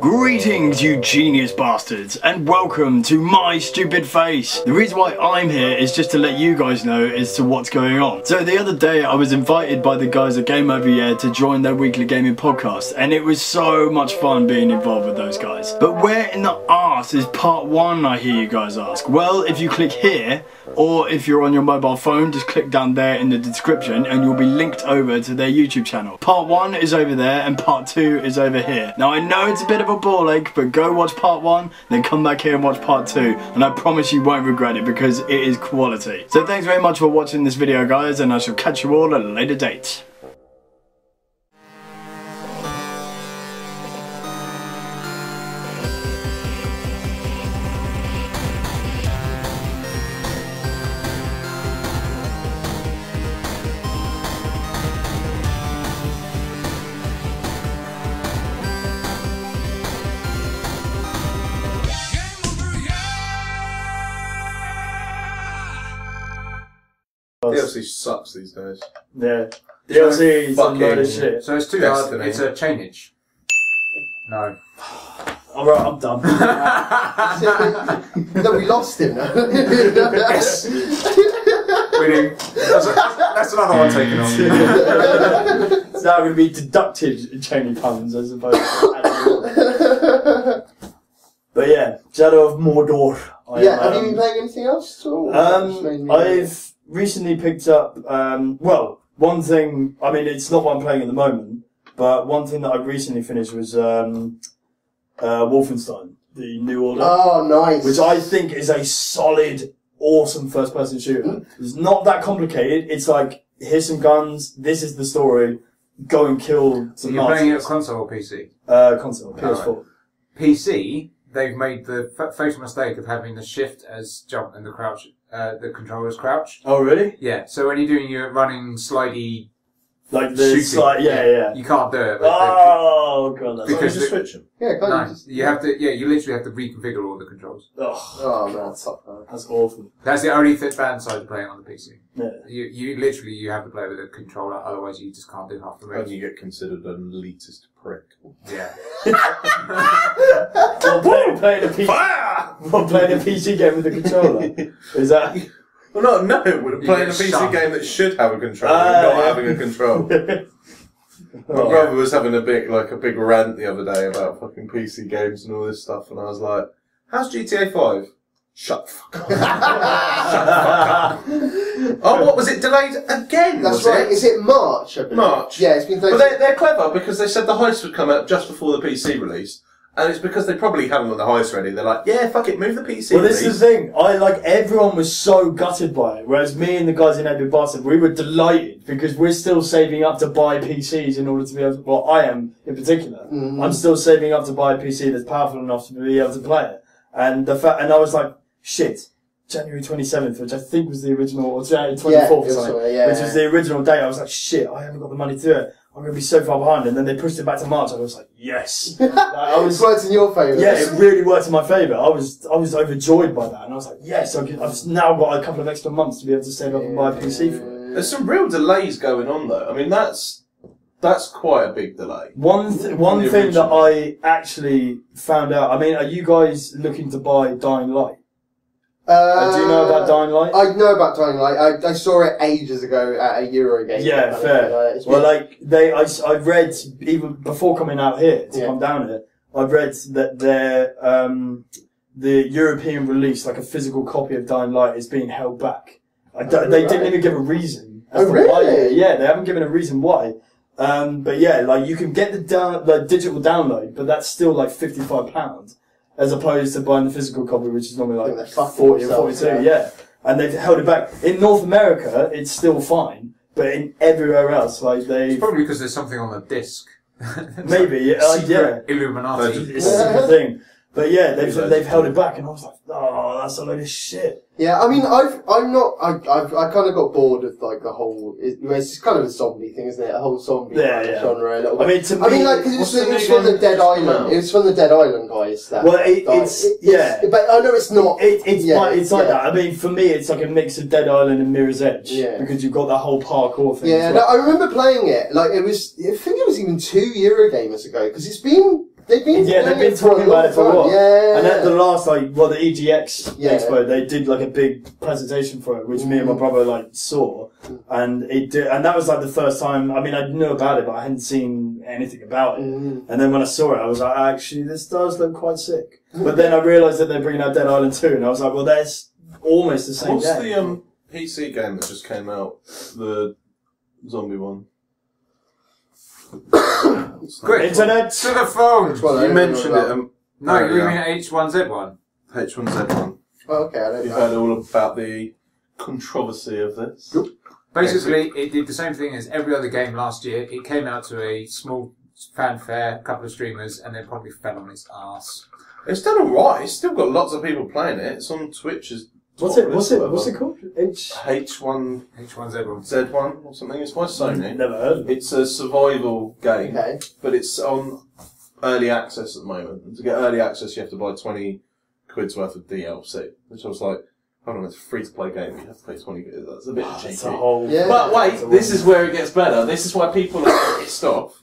Greetings, you genius bastards, and welcome to my stupid face. The reason why I'm here is just to let you guys know as to what's going on. So the other day I was invited by the guys at Game Over Here to join their weekly gaming podcast, and it was so much fun being involved with those guys. But where in the arse is part 1, I hear you guys ask? Well, if you click here, or if you're on your mobile phone, just click down there in the description and you'll be linked over to their YouTube channel. Part 1 is over there and part 2 is over here. Now I know it's a bit of a ball ache, but go watch part 1, then come back here and watch part 2, and I promise you won't regret it because it is quality. So thanks very much for watching this video, guys, and I shall catch you all at a later date. DLC sucks these days. Yeah. DLC is a load of shit. So it's too hard. It's a Chaney. No. Alright, I'm done. No, we lost him now. Yes. Winning. That's another one taken on. It's now going to be deductive Chaney puns as opposed to But yeah, Shadow of Mordor. Have you been playing anything else at all? I've recently picked up, well, one thing, I mean, it's not what I'm playing at the moment, but one thing that I recently finished was Wolfenstein, the New Order. Oh, nice. Which I think is a solid, awesome first-person shooter. It's not that complicated. It's like, here's some guns, this is the story, go and kill some You're playing it on console or PC? Console, PS4. Right. PC, they've made the fatal mistake of having the shift as jump and the crouch, the controller's crouch. Oh, really? Yeah, so when you're doing your running slidey, like the slide, yeah. You can't do it. Oh, God, that's Because you switch them. Yeah, you have to, you literally have to reconfigure all the controls. Oh, man, that sucks. That's awful. That's the only bad side of playing on the PC. Yeah. You literally, you have to play with a controller, otherwise you just can't do half the range. And you get considered an elitist prick. Yeah. Well, playing a PC, playing a PC game with a controller. Is that? Well, no, we're playing a PC game that should have a controller, not having a control. My brother was having a big rant the other day about fucking PC games and all this stuff, and I was like, "How's GTA 5? Shut the fuck up. Shut the fuck up. Oh, what was it delayed again? That's right. Is it March? I believe? March. Yeah, it's been delayed. But they're clever because they said the heist would come out just before the PC release. And it's because they probably haven't got the heist ready. They're like, yeah, fuck it, move the PC. Well, this is the thing. Everyone was so gutted by it. Whereas me and the guys in Epic Bastard, we were delighted because we're still saving up to buy PCs in order to be able to, well, I am in particular. Mm-hmm. I'm still saving up to buy a PC that's powerful enough to be able to play it. And and I was like, shit, January 27th, which I think was the original, or January 24th, which was the original date. I was like, shit, I haven't got the money to do it. I'm going to be so far behind. And then they pushed it back to March. I was like, yes. It worked in your favour. Yeah, it really worked in my favour. I was overjoyed by that. And I was like, yes, I've now got a couple of extra months to be able to save up and buy a PC for it. There's some real delays going on though. I mean, that's quite a big delay. One thing that I actually found out, I mean, are you guys looking to buy Dying Light? Do you know about Dying Light? I know about Dying Light. I saw it ages ago at a Eurogame. Yeah, fair. Well, I read, even before coming out here, to come down here, I read that the European release, like a physical copy of Dying Light, is being held back. They didn't even give a reason. Oh, really? Yeah, they haven't given a reason why. But yeah, like you can get the digital download, but that's still like £55. As opposed to buying the physical copy, which is normally like 40 or 42, yeah. And they've held it back. In North America, it's still fine, but in everywhere else, like It's probably because there's something on the disc. Maybe, secret Illuminati. It's a thing. But yeah, they've held it back, and I was like, oh, that's a load of shit. Yeah, I mean, I kind of got bored of like the whole. It's just kind of a zombie thing, isn't it? A whole zombie genre. A little bit. I mean, like because it's from the Dead Island. It's from the Dead Island guys. But I know it's not. It's like that. I mean, for me, it's like a mix of Dead Island and Mirror's Edge. Yeah. Because you've got that whole parkour thing. Yeah, no, I remember playing it. Like it was. I think it was even 2 Eurogamers ago because it's been They've been talking about it for a while. Yeah. And at the last, the EGX Expo, they did like a big presentation for it, which me and my brother saw, and and that was like the first time. I mean, I knew about it, but I hadn't seen anything about it. And then when I saw it, I was like, actually, this does look quite sick. But then I realised that they're bringing out Dead Island 2, and I was like, well, that's almost the same. What's the PC game that just came out? The zombie one. Quick, Internet to the phone. You mentioned it. No, you mean H1Z1? H1Z1. Oh, okay, I don't You know. heard all about the controversy of this. Basically, it did the same thing as every other game last year. It came out to a small fanfare, a couple of streamers, and then probably fell on its arse. It's done alright. It's still got lots of people playing it. It's on Twitch. What's it called? H1Z1 H1Z1 or something. It's by Sony. Never heard of it. It's a survival game, Okay. but it's on early access at the moment. And to get early access, you have to buy 20 quid's worth of DLC, which I was like, hold on, it's a free-to-play game. You have to pay 20 quid. That's a bit cheeky. Yeah. But wait, this is where it gets better. This is why people are pissed off.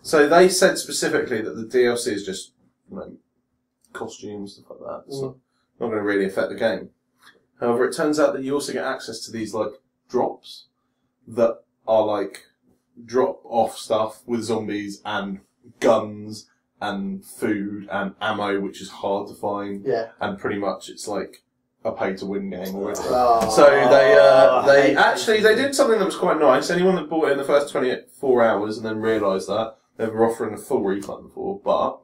So they said specifically that the DLC is just, costumes, stuff like that. It's not going to really affect the game. However, it turns out that you also get access to these, drops that are, drop-off stuff with zombies and guns and food and ammo, which is hard to find. Yeah. And pretty much it's like a pay-to-win game already. Oh. So they did something that was quite nice. Anyone that bought it in the first 24 hours and then realised that, they were offering a full refund for, but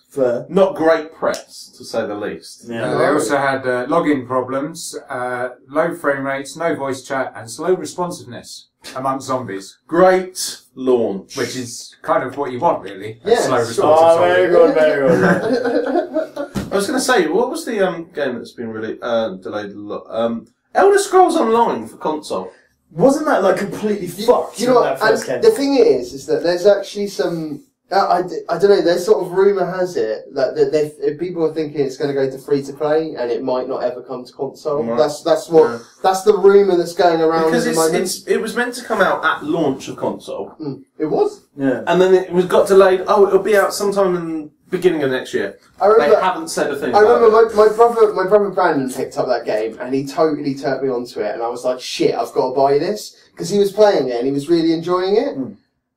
Fair. not great press, to say the least. Yeah. They also had login problems, low frame rates, no voice chat, and slow responsiveness amongst zombies. Great launch. Which is kind of what you want, really. Yeah, Slow sure. responsive Oh, zombie. very good, very good. I was going to say, what was the game that's been really delayed a lot? Elder Scrolls Online for console. Wasn't that completely fucked? You know when what? that first came? The thing is that there's actually some. I don't know. There's sort of rumor has it that people are thinking it's going to go to free to play and it might not ever come to console. Right. That's that's the rumor that's going around Because at the moment. it was meant to come out at launch of console, It was. Yeah. and then it got delayed. Oh, it'll be out sometime in the beginning of next year. I remember. They haven't said a thing. I about remember it. my brother Brandon picked up that game and he totally turned me onto it and I was like, shit, I've got to buy this because he was playing it and he was really enjoying it.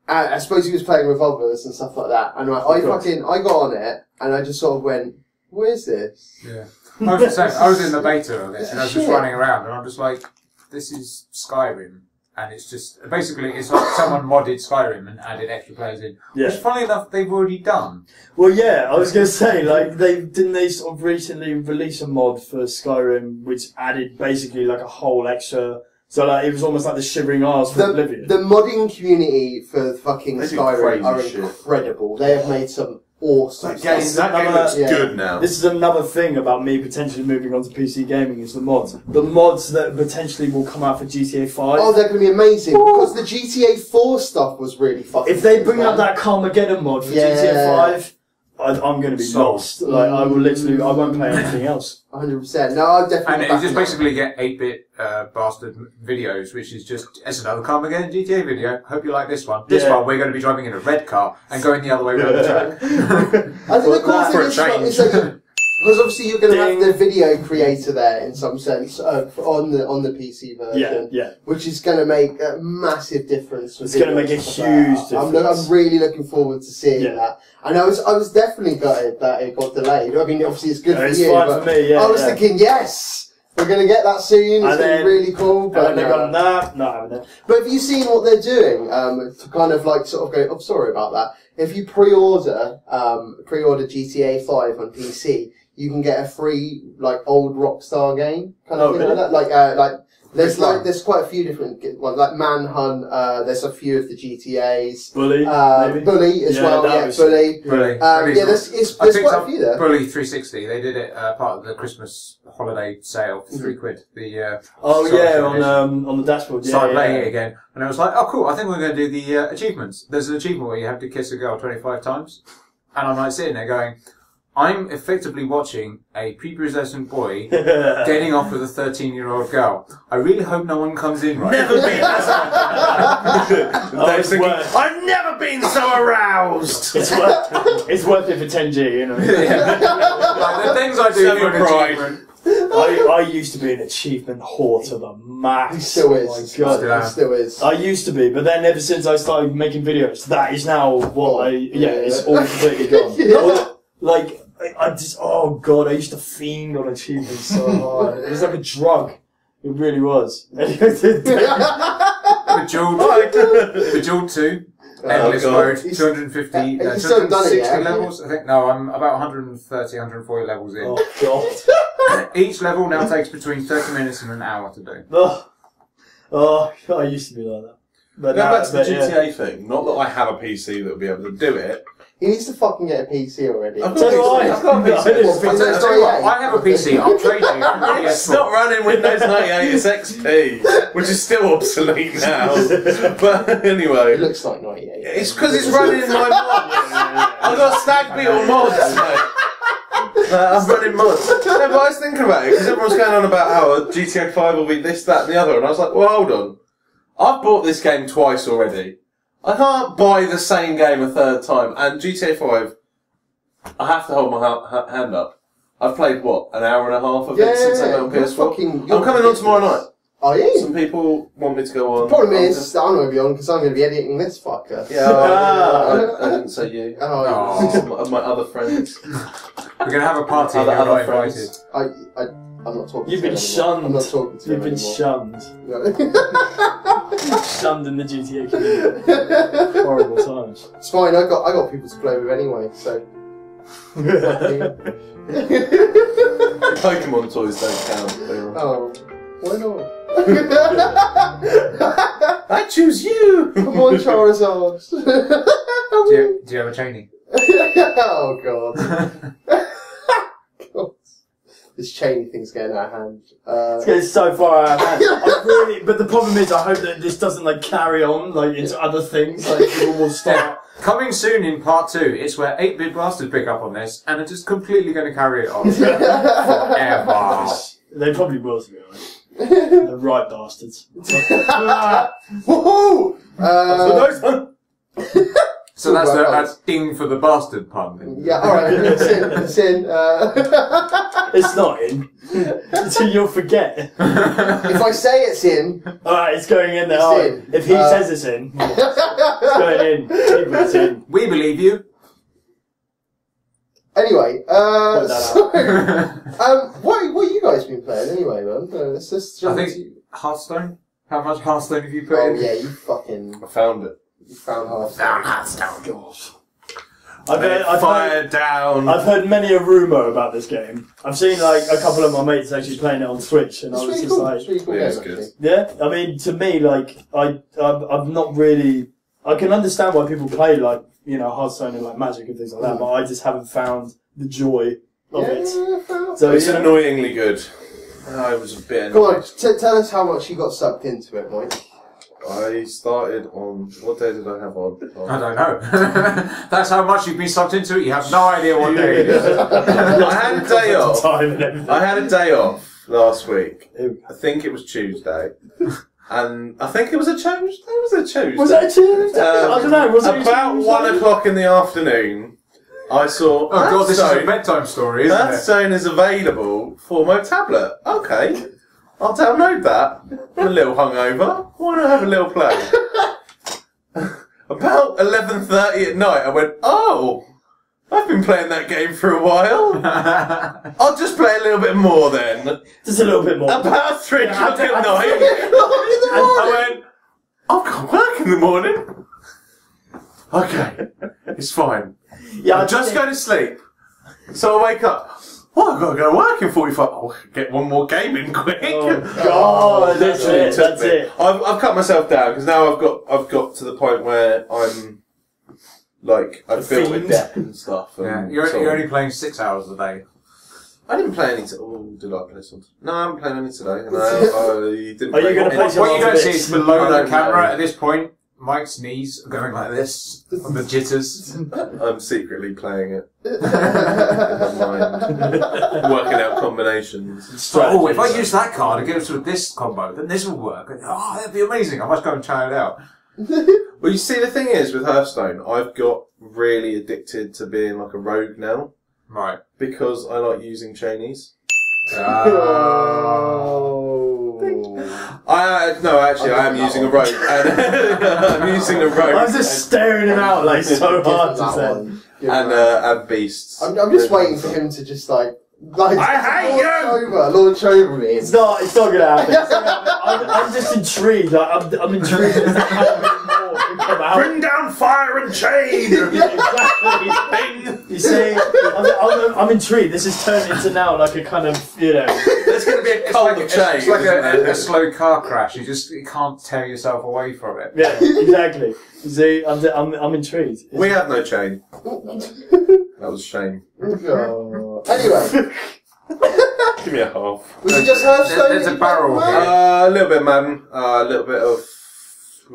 I suppose he was playing revolvers and stuff like that. And I got on it and I just sort of went, what is this? Yeah. I was just saying, I was in the beta of this and I was just running around and I'm just like, this is Skyrim. And it's just, basically, it's like someone modded Skyrim and added extra players in. Yeah. Which, funnily enough, they've already done. Well, yeah, I was going to say, they sort of recently release a mod for Skyrim which added basically a whole extra. So it was almost like the Shivering Isles for Oblivion. The modding community for fucking They do Skyrim are crazy shit. incredible. They have made some awesome That stuff. game looks Yeah. good now. This is another thing about me potentially moving on to PC gaming is the mods. The mods that potentially will come out for GTA 5. Oh, they're going to be amazing because the GTA 4 stuff was really fucking. If they cool, bring man. out that Carmageddon mod for Yeah. GTA 5, I'm going to be lost. I will literally, I won't play anything else. 100%. No, I'll definitely. And it just basically get 8-bit bastard videos, which is just, it's another Carmageddon GTA video. Hope you like this one. This one, we're going to be driving in a red car and going the other way around the track. I think the cool for a thing change. is that because obviously you're going to have the video creator there in some sense on the PC version, which is going to make a massive difference. It's going to make a huge difference. I'm really looking forward to seeing that. And I was definitely gutted that it got delayed. I mean, obviously it's good for you. It's fine for me. I was thinking, yes, we're going to get that soon. It's going to be really cool. But and they got not having it. But have you seen what they're doing to kind of sort of go? I'm sorry about that. If you pre-order GTA 5 on PC, you can get a free old Rockstar game kind of thing like that. There's quite a few different ones like Manhunt. There's a few of the GTAs. Bully, Bully as well. Yeah, Bully. There's quite a few there. Bully 360. They did it part of the Christmas holiday sale for £3. The on the dashboard. Started playing it again, and I was like, oh cool. I think we're going to do the achievements. There's an achievement where you have to kiss a girl 25 times, and I'm sitting there going, I'm effectively watching a prepubescent boy getting off with a 13-year-old girl. I really hope no one comes in right Never now. been. I've never been so aroused. It's worth it for 10G, you know. Like, the things I do for an achievement. I used to be an achievement whore to the max. He still is. Oh my God. He still is. I used to be, but then ever since I started making videos, that is now what it's all completely gone. Like, I just, oh God, I used to fiend on achievements so hard. It was like a drug. It really was. Bejeweled 2. Endless mode, 250, you still haven't done it 260 yet, levels. I think, no, I'm about 130, 140 levels in. Oh God. Each level now takes between 30 minutes and an hour to do. Oh, I used to be like that. But Going back to the GTA thing, not that I have a PC that would be able to do it. He needs to fucking get a PC already. I've got a PC. I have a PC, I'll trade you. It's not running Windows 98, it's XP, which is still obsolete now. But anyway. It looks like 98. It's because it's running in my mods. I've got Stag Beetle mods, mate. I'm running mods. No, but I was thinking about it, because everyone's going on about how GTA 5 will be this, that and the other, and I was like, well, hold on. I've bought this game twice already. I can't buy the same game a third time. And GTA 5, I have to hold my hand up. I've played, what, an hour and a half of it since I got on PS4? I'm coming on tomorrow night. Are you? Some people want me to go on. The problem is, I'm going to be on because I'm going to be editing this fucker. Yeah, I didn't say you. Oh, My other friends. We're going to have a party and you're not invited. I'm not talking You've to been him shunned. I'm not talking to You've him been anymore. shunned. No. Shunned in the GTA community. Horrible times. It's fine, I got people to play with anyway, so. Pokemon toys don't count. Oh, why not? I choose you! Come on, Charizard. Do you have a Chaney? Oh, God. God. This Chaney thing's getting out of hand. It's getting so far out of hand. But the problem is, I hope that this doesn't like carry on like into other things. Like people will start. Coming soon in part 2, it's where 8-Bit Bastard pick up on this, and are just completely going to carry it on forever. They probably will, to be honest. The right bastards. Woohoo! So that's a ding for the bastard pun. Yeah, alright, it's in. It's not in. Until you'll forget. If I say it's in... Alright, it's going in there. It's in. If he says it's in, it's going in. It's in. We believe you. Anyway, what have you guys been playing anyway, man? Let's just I think Hearthstone? How much Hearthstone have you put in? Oh yeah, you fucking... I found it. You found Hearthstone. Hearthstone. Gosh. I've heard many a rumour about this game. I've seen like a couple of my mates actually playing it on Twitch, and I was just like, it's really cool yeah, game, it's good. actually. yeah. I mean, to me, like I'm not really. I can understand why people play like Hearthstone and like Magic and things like that, but I just haven't found the joy of it. So It's annoyingly good. I was a bit. Come on, tell us how much you got sucked into it, Mike. I started on... What day did I have on? I don't know. That's how much you've been sucked into it. You have no idea what day it is. I had a day off. time and everything. I had a day off last week. I think it was Tuesday. And I think it was a Tuesday. It was a Tuesday. Was that a Tuesday? I don't know. Was it about 1 o'clock in the afternoon, I saw... Oh God, this is a bedtime story, isn't it? Hearthstone is available for my tablet. Okay. I'll download that. I'm a little hungover. Why not have a little play? About 11:30 at night, I went, oh, I've been playing that game for a while. I'll just play a little bit more then. Just a little bit more. About 3 o'clock at night, I went, I've got work in the morning. Okay, it's fine. Yeah, I'm just going to sleep. So I wake up. Oh, I've got to go to work in 45. Oh, get one more game in quick. Oh God, that's it. That's it. I've cut myself down because now I've got to the point where I'm like I feel with debt and stuff. And Yeah, you're only playing 6 hours a day. I didn't play any today. Oh, did I play some? No, I haven't played any today. And I didn't. Are you going to play some? What you don't see bits? is below I the don't camera know. at this point. Mike's knees are going like this on the jitters. I'm secretly playing it in my mind, working out combinations. So, if I use that card and get us with this combo, then this will work. Oh, that'd be amazing. I must go and try it out. Well, you see, the thing is with Hearthstone, I've got really addicted to being like a rogue now. Right. Because I like using Chaneys. No, actually, I am using a rogue. I'm using a rogue. I'm just staring him out like so hard to say. And beasts. I'm just waiting for him to just like I hate you! Launch over me. It's not gonna happen. I'm just intrigued. Like, I'm intrigued as to how many more can come out. Bring down fire and chain! Exactly. You see, I'm intrigued. This has turned into now like a kind of, you know. There's going to be a cold of chain. It's like a slow car crash. You can't tear yourself away from it. Yeah, exactly. You see, I'm intrigued. We have no chain. That was a shame. Oh. Anyway. Give me a half. Was it just Hearthstone? There's a barrel here. A little bit of Madden. A little bit of...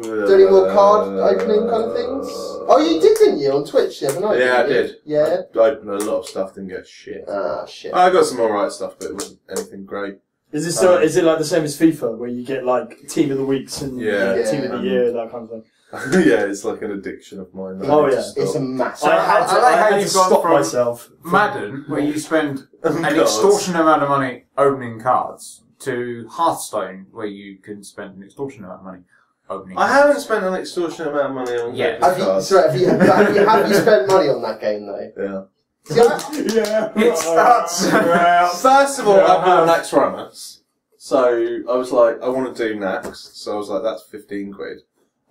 Do any more card opening kind of things? Oh, you did, didn't you, on Twitch the other night? Yeah, I did. Yeah? I opened a lot of stuff, didn't get shit. Ah, shit. I got some alright stuff, but it wasn't anything great. Is it still? Is it like the same as FIFA, where you get like team of the weeks and team of the year, that kind of thing? Yeah, it's like an addiction of mine. Oh yeah, it's a massive. I had to stop myself. Madden, where you spend an extortionate amount of money opening cards, to Hearthstone, where you can spend an extortionate amount of money opening cards. I haven't spent an extortionate amount of money on cards. Have you spent money on that game though? Yeah. Yeah. It starts. First of all, I bought Nax Runners. So I was like, I want to do Nax. So I was like, that's 15 quid.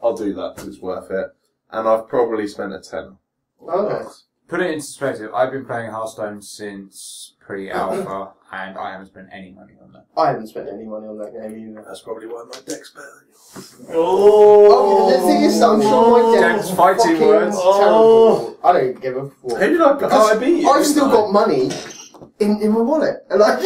I'll do that because it's worth it. And I've probably spent a tenner. Okay. Put it into perspective, I've been playing Hearthstone since pre-alpha, and I haven't spent any money on that. I haven't spent any money on that game either. That's probably why my deck's better than yours. Oh, the thing is, I'm sure my deck Jack's was fighting fucking words. terrible. I don't give a fuck. Who did I beat? Oh, I beat you. I've still got money in my wallet. And Yeah,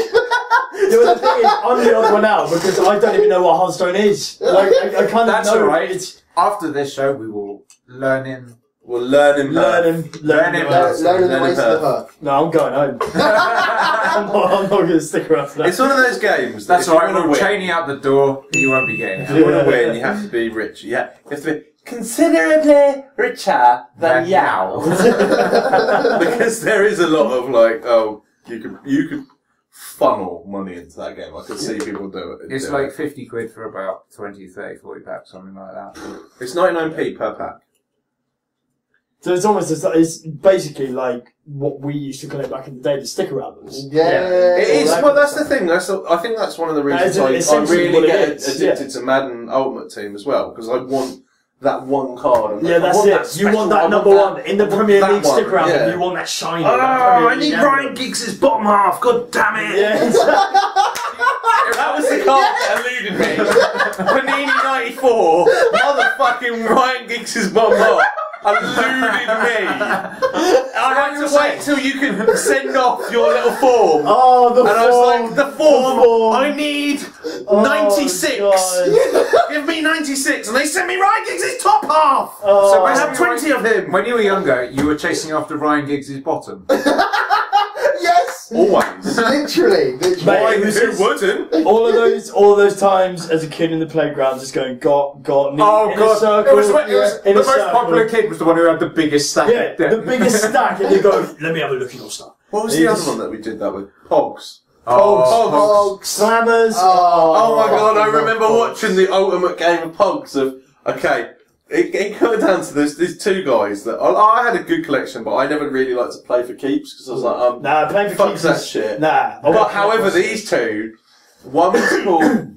but the thing is, I'm the odd one out because I don't even know what Hearthstone is. Like, I kind of That's know alright. it's. After this show, we will learn him. We'll learn him. learning the ways of the hurt. No, I'm going home. I'm not going to stick around for that. It's one of those games. That's if you alright, wanna we'll win- chain you out the door, you won't be getting If out. you want to win, you have to be rich. Yeah, you have to be considerably richer than Yao. Because there is a lot of like, you could funnel money into that game. I could see people do it. It's like 50 quid for about 20, 30, 40 packs, something like that. It's 99p per pack. So it's almost it's basically like what we used to collect back in the day, the sticker albums. Yeah. It is. Well, that's the thing. I think that's one of the reasons I really get addicted to Madden Ultimate Team as well, because I want that one card. And Yeah, that's it. You want that number one in the Premier League sticker album. Yeah. You want that shiny. Oh, I need Ryan Giggs' bottom half. God damn it! Yeah, That was the card that eluded me. Panini 94. Motherfucking Ryan Giggs' bottom half. Eluded me. I had to wait till you could send off your little form. Oh, the and form. I was like, the form. form. I need Oh, 96. God. Give me 96. And they sent me Ryan Giggs' top half. Oh. So I have 20 of him. When you were younger, you were chasing after Ryan Giggs' bottom. Yes. Always. Literally. Mate, Why? it was Who just- wouldn't? all of those times as a kid in the playground, just going got knee Oh in a god! circle, It was the in a most circle. popular kid was the one who had the biggest stack. Yeah, the biggest stack, and you go, let me have a look at your stuff. What was the other one that we did that with? Pogs. Oh, Pogs. Slammers. Oh my god, I fucking remember love watching the ultimate game of Pogs of, okay, it came down to these two guys that, I had a good collection, but I never really liked to play for keeps, because I was like, Nah, playing for fuck keeps that is- shit. Nah. But however, these two, one was called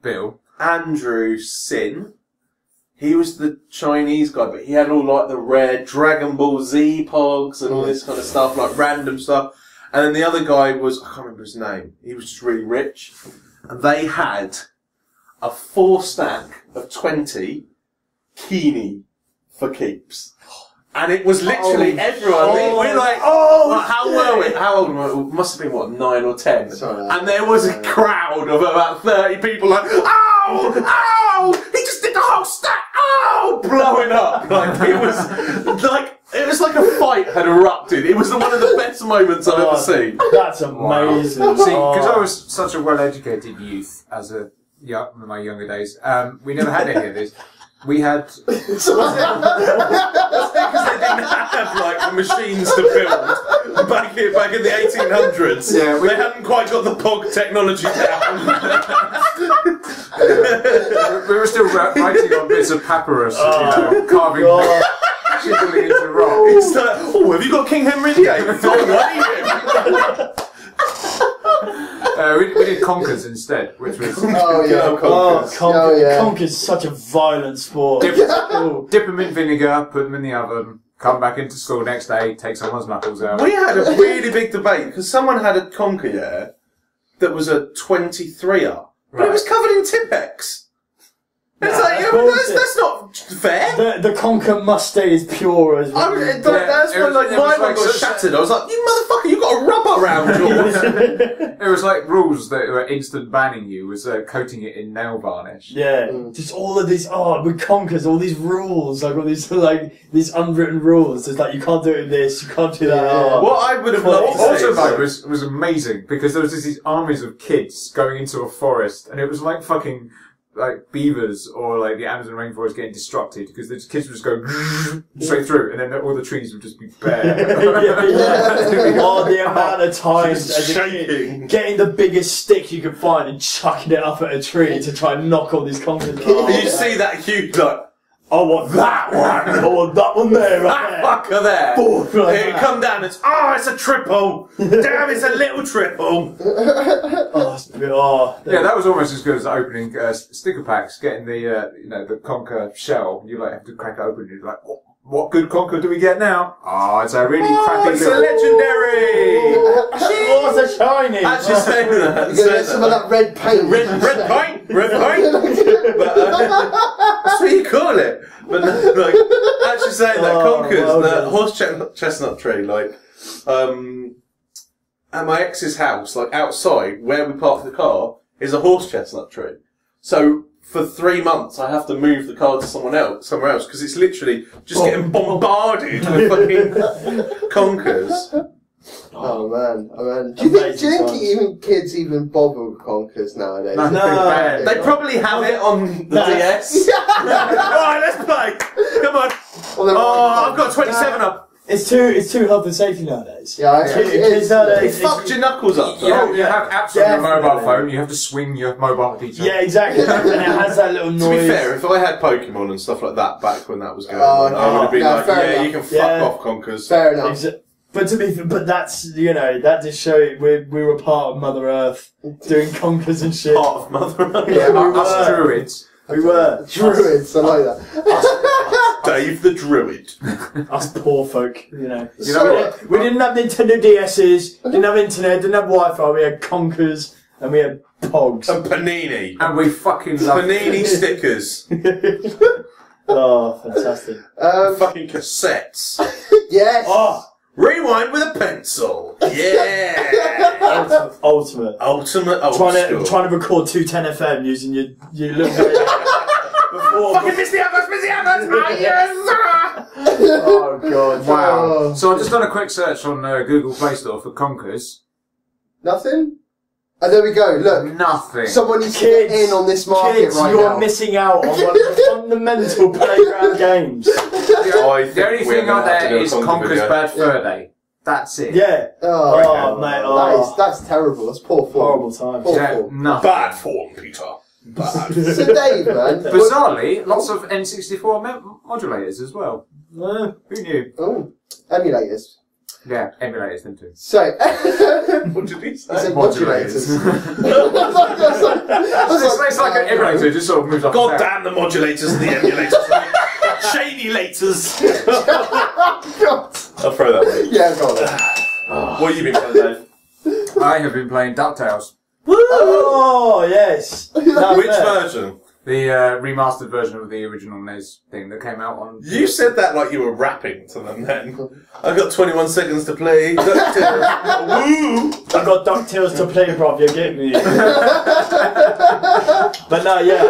Bill. Andrew Sin. He was the Chinese guy, but he had all like the rare Dragon Ball Z Pogs and all this kind of stuff, like random stuff. And then the other guy was, I can't remember his name, he was just really rich. And they had a 4 stack of 20 Keeney for keeps. And it was literally everyone. We're like, how were we? How old were we? Must have been, what, 9 or 10? Sorry. And there was a crowd of about 30 people like, ow! Ow! He just did the whole stack! Ow! blowing up. Like it was like a fight had erupted. It was one of the best moments I've ever seen. That's amazing. Wow. See, because I was such a well-educated youth as in my younger days, we never had any of this. We had... That's because they didn't have like the machines to build back in the 1800s. Yeah, they hadn't quite got the POG technology down. We were still writing on bits of papyrus, carving, chiseling into rock. It's like, oh, have you got King Henry VIII? We did conkers instead, which was... Conker's such a violent sport. Dip them in vinegar, put them in the oven, come back into school next day, take someone's knuckles out. We had a really big debate, because someone had a conker, that was a 23er, but it was covered in Tipex. It's like, that's not fair. The conker must stay as pure as... That's when my one got shattered. I was like, you motherfucker, you got a rubber round yours. It was like rules that were instant banning you, was coating it in nail varnish. Yeah, just all of these, with conkers, all these rules, like all these, these unwritten rules. It's like, you can't do it with this, you can't do that. Yeah. What I would have loved to see... Also, was amazing, because there was just these armies of kids going into a forest, and it was like fucking... like beavers or like the Amazon rainforest getting destructed because the kids would just go straight through and then all the trees would just be bare. Oh, the amount of times as a kid, getting the biggest stick you could find and chucking it up at a tree to try and knock all these conkers off. You see that huge, like, I want that one. I want that one there. That fucker there. It come down and it's a triple. Damn, it's a little triple. Yeah, that was almost as good as opening sticker packs. Getting the the conker shell. You like have to crack it open. And you're like, what good conker do we get now? Oh, it's a really crappy. It's a legendary. What's a shiny? Actually saying that. You're gonna get some of that red paint. Red paint. But, that's what you call it. But like, actually saying that conkers, the horse chestnut tree, like, at my ex's house, like outside where we parked the car, is a horse chestnut tree. So for 3 months, I have to move the car to somewhere else, because it's literally just getting bombarded with fucking conkers. Oh man. Do you think even kids even bother with conkers nowadays? No. They probably have it on the DS. Alright, let's play. Come on. Well, I've got 27 up. It's too health and safety nowadays. Yeah, I think kids nowadays. It fucked your knuckles up. You have apps on your mobile phone. You have to swing your mobile to each other. Yeah, exactly. And it has that little noise. To be fair, if I had Pokemon and stuff like that back when that was going on, I would have been like, yeah, you can fuck off, conkers. Fair enough. But that's, that just showed we were part of Mother Earth doing conkers and shit. Part of Mother Earth. Yeah, us druids. We were. Druids, I like that. Dave the Druid. Us poor folk, we didn't have Nintendo DS's, didn't have internet, didn't have Wi-Fi, we had conkers and we had pogs. And Panini. And we fucking love Panini stickers. Oh, fantastic. Fucking cassettes. Yes. Oh. Rewind with a pencil. Yeah. Ultimate. Trying to record 210 FM using your little. Fucking miss the others. Oh god! Wow. So I've just done a quick search on Google Play Store for conkers. Nothing. Oh, there we go. Look. Nothing. Someone needs to get in on this market right now. You're missing out on one of the fundamental playground games. The only thing out there is Conker's Bad Fur Day. That's it. Yeah. Oh, mate. That's terrible. That's poor form. Horrible times. Nothing. Bad form, Peter. Bad. So Dave, man. Bizarrely, lots of N64 modulators as well. Who knew? Oh, emulators. Yeah, emulators them too. So, What did he say? I said modulators. It's like an emulator, just sort of moves up. God damn the modulators and the emulators. Chaney laters. God. I'll throw that one. Yeah, go on. What have you been playing, Dave? I have been playing DuckTales. Oh yes. Which version? The remastered version of the original NES thing that came out on... You said that like you were rapping to them then. I've got 21 seconds to play DuckTales. Woo! I've got DuckTales to play, bruv, you're getting me. But no, yeah,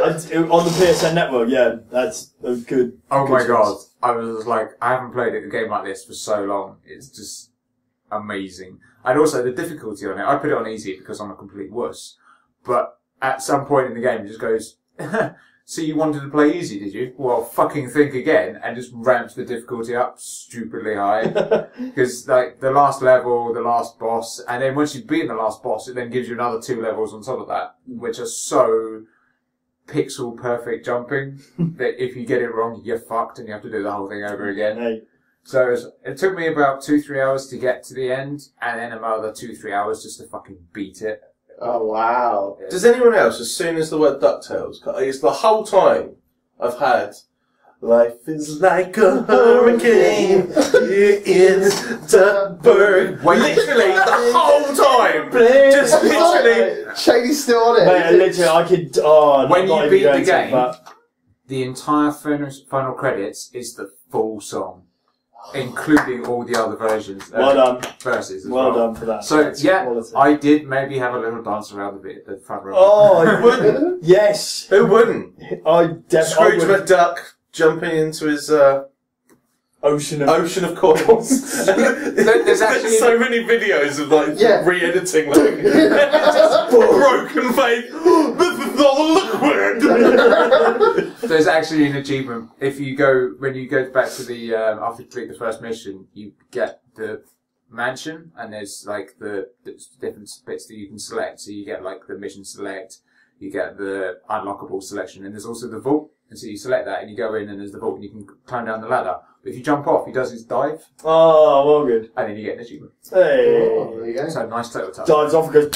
on the PSN network, yeah, that's a good... Oh good my choice. god. I was like, I haven't played a game like this for so long. It's just amazing. And also the difficulty on it, I put it on easy because I'm a complete wuss. But at some point in the game, it just goes, so you wanted to play easy, did you? Well, fucking think again, and just ramps the difficulty up stupidly high. Because, like, the last level, the last boss, and then once you've beaten the last boss, it then gives you another 2 levels on top of that, which are so pixel perfect jumping that if you get it wrong, you're fucked and you have to do the whole thing over again. Hey. So it took me about 2-3 hours to get to the end, and then another 2-3 hours just to fucking beat it. Oh, wow. Does anyone else, as soon as the word DuckTales, it's the whole time I've had, life is like a hurricane, here in Duckburg. Literally, the whole time! Just literally. Chaney's still on it. Mate, literally, I could... Oh, When not you even beat the going to, game, but- the entire final credits is the full song, including all the other versions. Well done. Verses as Well well. done for that. So, That's yeah, quality. I did maybe have a little dance around the front row. Oh, who wouldn't? Yes. Who wouldn't? I Scrooge definitely... McDuck jumping into his Ocean of... ocean of coins. There's actually so many videos of like Yeah. re-editing, like just broken face. This is not liquid. There's actually an achievement. If you go, when you go back to the, after you complete the first mission, you get the mansion, and there's like the different bits that you can select. So you get like the mission select, you get the unlockable selection, and there's also the vault. And so you select that, and you go in, and there's the vault, and you can climb down the ladder. But if you jump off, he does his dive, Oh, well good. and then you get an achievement. Hey. Oh, there you go. So nice total touch. Dives off and goes...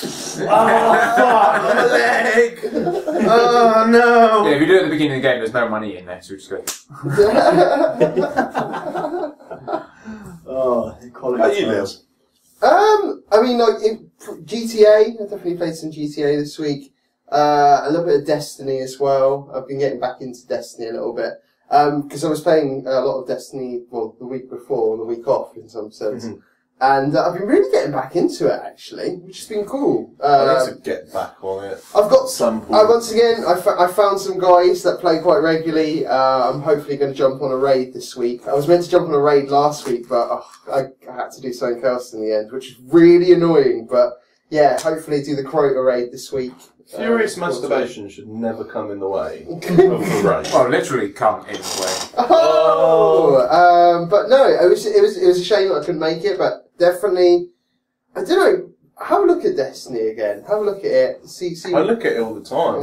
Oh, fuck! My leg. Oh no. Yeah, if you do it at the beginning of the game, there's no money in there, so just go. Oh, quality. How you live? I mean, like, GTA, I definitely played some GTA this week. A little bit of Destiny as well. I've been getting back into Destiny a little bit. Because I was playing a lot of Destiny, well, the week before and the week off in some sense. Mm-hmm. And I've been really getting back into it, actually, which has been cool. I need to get back on it. I've got Some point. once again, I found some guys that play quite regularly. I'm hopefully going to jump on a raid this week. I was meant to jump on a raid last week, but I had to do something else in the end, which is really annoying. But yeah, hopefully do the Crota raid this week. Furious masturbation should never come in the way of the race. Well, literally come in the way. But no, it was a shame that I couldn't make it, but definitely, I don't know. Have a look at Destiny again. Have a look at it. See. I look at it all the time.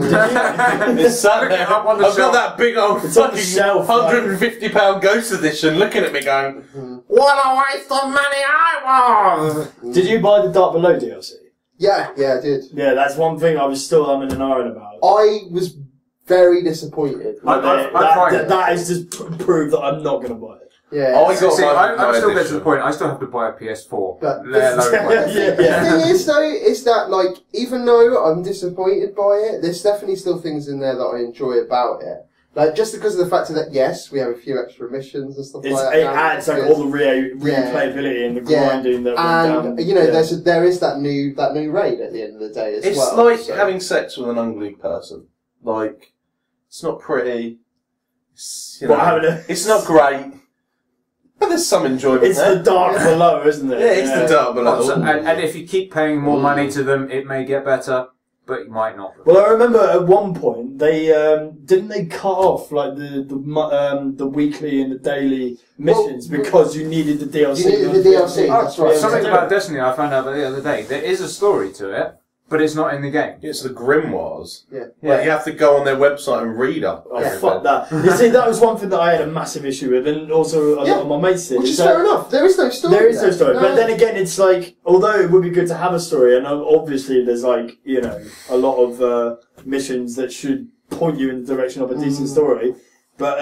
It's sat there. Up on the I've got shelf. that big old It's on the fucking shelf, £150 Ghost Edition looking at me going, What a waste of money I was! Did you buy the Dark Below DLC? Yeah, I did. Yeah, that's one thing I was still umming and ahhing about. I was very disappointed. That is just proof that I'm not going to buy it. Yeah. I got See, my I'm still get to edition. the point, I still have to buy a PS4. But let alone play it. Yeah. The thing is, though, is that, like, even though I'm disappointed by it, there's definitely still things in there that I enjoy about it. Like, just because of the fact that, yes, we have a few extra missions and stuff like that. It adds like all the replayability and the grinding that went down. And, you know, there is that new raid at the end of the day as well. It's like having sex with an ugly person. Like, it's not pretty. It's, you know, it's not great. But there's some enjoyment It's there. the Dark Below, isn't it? Yeah, it's the Dark Below. And if you keep paying more money to them, it may get better, but it might not. Well, I remember at one point they didn't they cut off like the weekly and the daily missions because you needed the DLC. You needed the DLC. That's right. Something about Destiny I found out the other day. There is a story to it, but it's not in the game. It's the Grimoires. Yeah. Like, you have to go on their website and read up. Oh, fuck that. You see, that was one thing that I had a massive issue with, and also a lot of my mates did. Which is So- fair enough. There is no story. There is no story, No. but then again, it's like, although it would be good to have a story, and obviously there's like, you know, a lot of missions that should point you in the direction of a decent story, but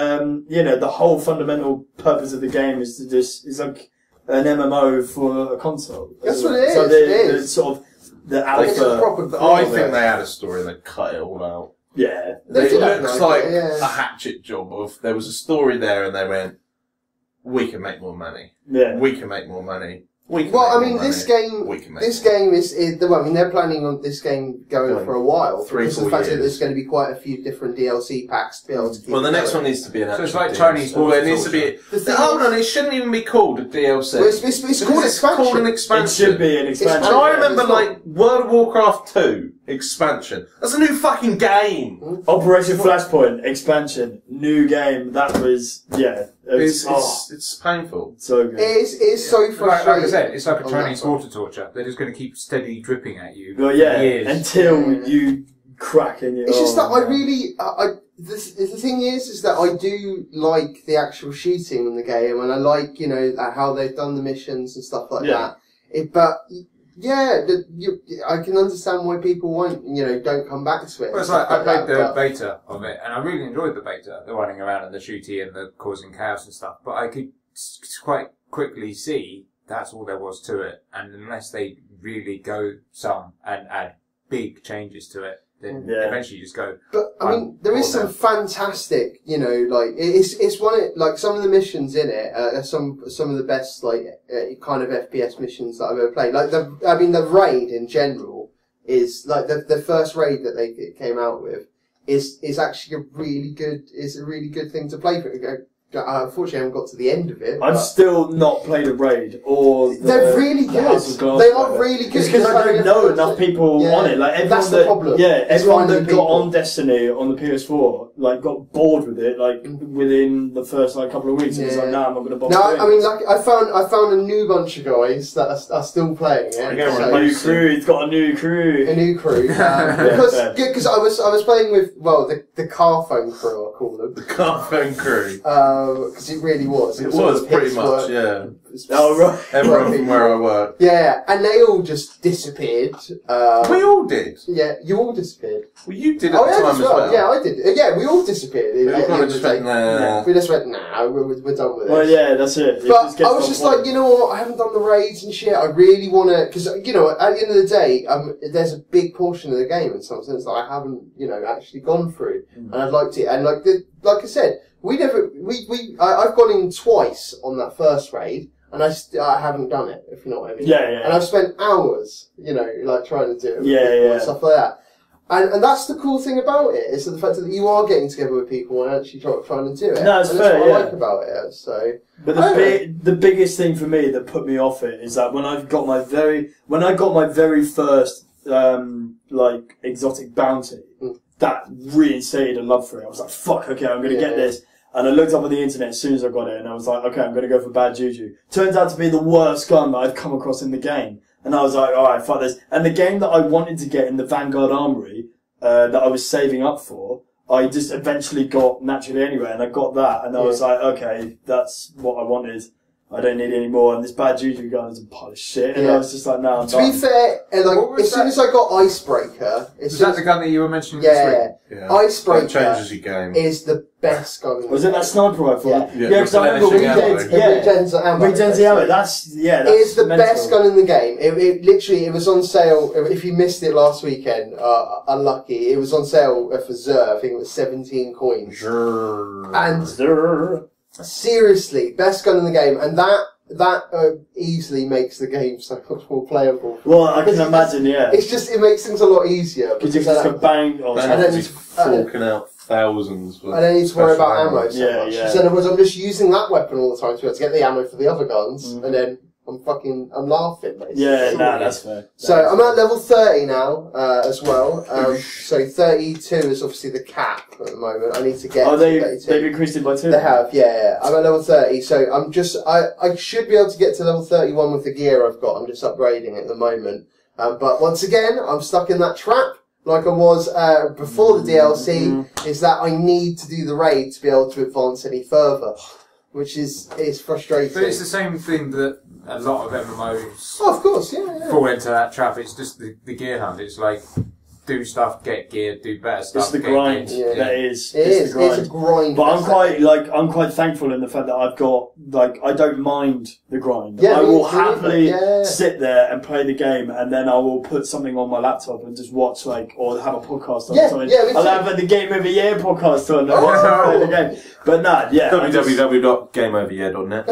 you know, the whole fundamental purpose of the game is to just, is like an MMO for a console. That's what it is. So It is. the sort of, the Like, it's a alpha. proper I think they had a story and they cut it all out. Yeah. It have looks an like idea, a hatchet job of, there was a story there and they went, we can make more money. Yeah. We can make more money. We can Well, I make mean, more this money. game, We can make this more game is well, I mean, they're planning on this game going for a while. 3-4 because of the fact that years. there's going to be quite a few different DLC packs to be able to keep Well, the it next going. one needs to be an So actual it's like DLC. Chinese Well, it needs to torture. be. The thing Hold is- on, it shouldn't even be called a DLC. Well, it's called It's expansion. called an It expansion. should be an expansion. And I Yeah, remember, it's not- like, World of Warcraft 2 expansion. That's a new fucking game. Operation Flashpoint expansion, new game. That was It's painful. so good. It is so Like frustrating. I said, it's like a on Chinese that front. water torture. They're just going to keep steadily dripping at you Well, for yeah, years. until you crack in your. It's just that I man. really, the thing is that I do like the actual shooting in the game, and I like, you know, how they've done the missions and stuff like Yeah. that. But yeah, I can understand why people don't come back to it. Well, it's like, I played the beta of it, and I really enjoyed the beta, the running around and the shooty and the causing chaos and stuff, but I could quite quickly see that's all there was to it, and unless they really go some and add big changes to it, then eventually you just go. But I mean, there is some fantastic, it's one of, like, some of the missions in it are some of the best kind of FPS missions that I've ever played. Like the raid in general is like the first raid that they came out with is actually a really good thing to play for. Unfortunately, I haven't got to the end of it. I've still not played a raid or. They're really good. They are really good. It's because I don't know enough people on it. Like everyone that's the problem. Yeah, everyone that finding got people. on Destiny on the PS4 got bored with it within the first couple of weeks. And was like, nah, I'm not going to bother. No, doing I mean, this. I found a new bunch of guys that are still playing it. A new crew. He's got a new crew. A new crew. Because I was playing with the car phone crew, I call them. The car phone crew. Because it really was. It was pretty much, yeah. Oh, right. Everyone from where I work. Yeah, and they all just disappeared. We all did. Yeah, you all disappeared. Well, you did at Oh, the yeah, time as well. Yeah, I did. Yeah, we all disappeared. We kind of just went, nah. We just went, nah, we're done with this. Well, yeah, that's it. But I was just like, you know what, I haven't done the raids and shit, I really want to, because, at the end of the day, there's a big portion of the game in some sense that I haven't, actually gone through, and I'd like to, and like I said, I've gone in twice on that first raid, and I haven't done it, if you know what I mean. Yeah, yeah. And I've spent hours, trying to do it. Yeah. And stuff like that. And that's the cool thing about it, is the fact that you are getting together with people and actually trying to do it. No, it's and fair, that's what yeah. I like about it, so. But the biggest thing for me that put me off it is that when I got my very first exotic bounty, that reinstated a love for it. I was like, fuck, okay, I'm gonna get this. And I looked up on the internet as soon as I got it, and I was like, okay, I'm gonna go for Bad Juju. Turns out to be the worst gun that I've come across in the game. And I was like, alright, fuck this. And the game that I wanted to get in the Vanguard Armory, that I was saving up for, I just eventually got naturally anyway, and I got that, and I was like, okay, that's what I wanted. I don't need any more. And this Bad Juju gun is a pile of shit. And I was just like, no, I'm done. To be fair, as soon as I got Icebreaker, Was that the gun that you were mentioning this week? Yeah. Icebreaker That changes your game. is the best gun. In Was the it that game. sniper rifle? Yeah. Yeah, because I remember replenishing ammo. It regens ammo. Regens the ammo. That's It is the mental. best gun in the game. It literally, it was on sale. If you missed it last weekend, unlucky. It was on sale for Zer. I think it was 17 coins. And seriously, best gun in the game. And that easily makes the game so much more playable. Well, I can imagine, yeah. It makes things a lot easier. Because you can just go bang on And then then it's- forking out thousands. I don't need to worry about ammo so Yeah, much. yeah. So in other words, I'm just using that weapon all the time to be able to get the ammo for the other guns, and then I'm laughing, basically. Yeah, nah, that's fair. So I'm at level 30 now, as well. So 32 is obviously the cap at the moment. I need to get to 32. They've increased it by 2? They have, yeah. I'm at level 30, so I should be able to get to level 31 with the gear I've got. I'm just upgrading at the moment. But once again, I'm stuck in that trap, like I was before the DLC, is that I need to do the raid to be able to advance any further, which is frustrating. But it's the same thing that a lot of MMOs Oh, of course, yeah. fall into that trap. It's just the gear hunt. It's like, do stuff, get gear, do better stuff. It's the grind. Yeah. That is. It's a grind. But I'm quite thankful in the fact that I've got, I don't mind the grind. Yeah, I will happily yeah. sit there and play the game, and then I will put something on my laptop and just watch, or have a podcast on something. Yeah, I'll have the Game of the Year podcast on and play the game. But nah, yeah. www.gameoveryear.net.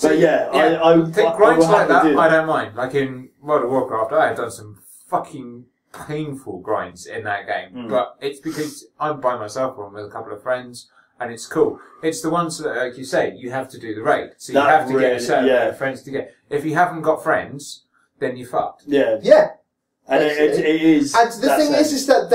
But yeah, I think will grinds like that, happily do I don't mind. Like in World of Warcraft, I have done some fucking painful grinds in that game. But it's because I'm by myself or I'm with a couple of friends, and it's cool. It's the ones that, like you say, you have to do the raid. So you have to get a certain amount of friends to get. If you haven't got friends, then you're fucked. Yeah. Yeah. And it is. And the thing is that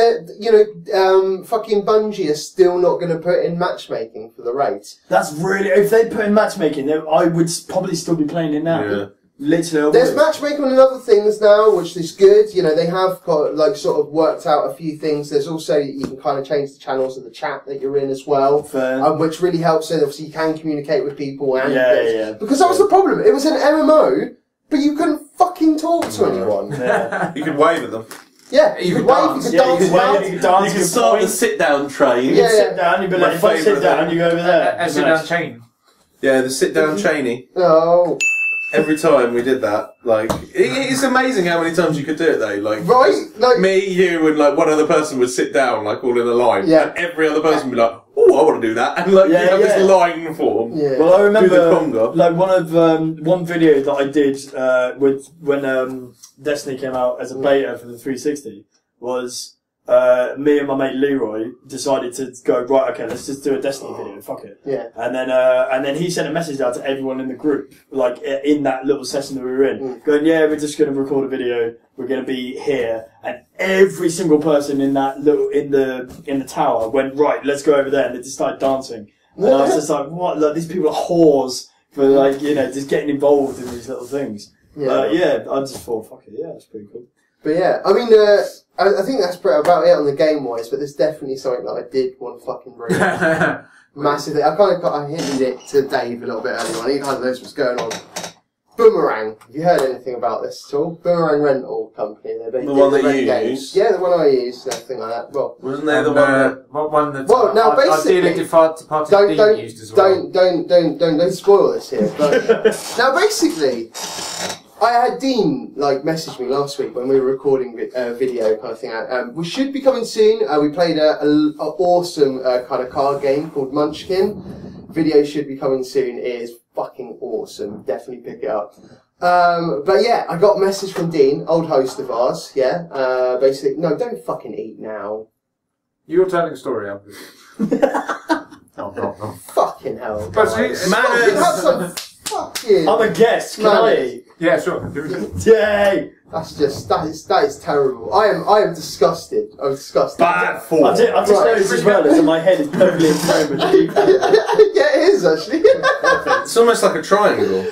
fucking Bungie are still not going to put in matchmaking for the raids. That's really. If they put in matchmaking, I would probably still be playing it now. Yeah. Literally. There's matchmaking on other things now, which is good. You know, they have got, sort of worked out a few things. There's also, you can kind of change the channels of the chat that you're in as well. Which really helps. So obviously you can communicate with people. And because that was the problem. It was an MMO, but you couldn't fucking talk to anyone. Yeah. You could wave at them. Yeah, you could wave, you could dance. You could dance. You could start the sit-down train. You could sit down, you'd be like, if I sit down, you go over there. Sit-down chain. Yeah, the sit-down Chaney. Oh. Every time we did that, it's amazing how many times you could do it though. Me, you, and one other person would sit down, all in a line. Yeah. And every other person would be like, "Oh, I want to do that," and you have this line form. Yeah. Well, I remember one video that I did when Destiny came out as a beta for the 360 was. Me and my mate Leroy decided to go, right, okay, let's just do a Destiny video, fuck it. Yeah. And then he sent a message out to everyone in the group, in that little session that we were in, going, yeah, we're just going to record a video, we're going to be here. And every single person in that in the tower went, right, let's go over there. And they just started dancing. And I was just like, what? These people are whores for just getting involved in these little things. Yeah. I just thought, fuck it, yeah, that's pretty cool. But yeah, I mean, I think that's about it on the game-wise, but there's definitely something that I did want to fucking bring up. Massively. I hinted it to Dave a little bit earlier on. He kind of knows what's going on. Boomerang. Have you heard anything about this at all? Boomerang rental company. The one that you use? Yeah, the one I use, and everything like that. Well, wasn't there the one that... Well, now basically... Don't spoil this here. But now basically... I had Dean message me last week when we were recording a video kind of thing. We should be coming soon. We played an awesome kind of card game called Munchkin. Video should be coming soon. It is fucking awesome. Definitely pick it up. But yeah, I got a message from Dean, old host of ours. Yeah, basically, no, don't fucking eat now. You're telling a story, I'm No. Fucking hell. But I'm a guest, can I eat? Yeah, sure. Yay! That is terrible. I am disgusted. I'm disgusted. Bad form. I've just noticed as well that my head is perfectly in frame with the deep. Yeah, it is actually. It's almost like a triangle.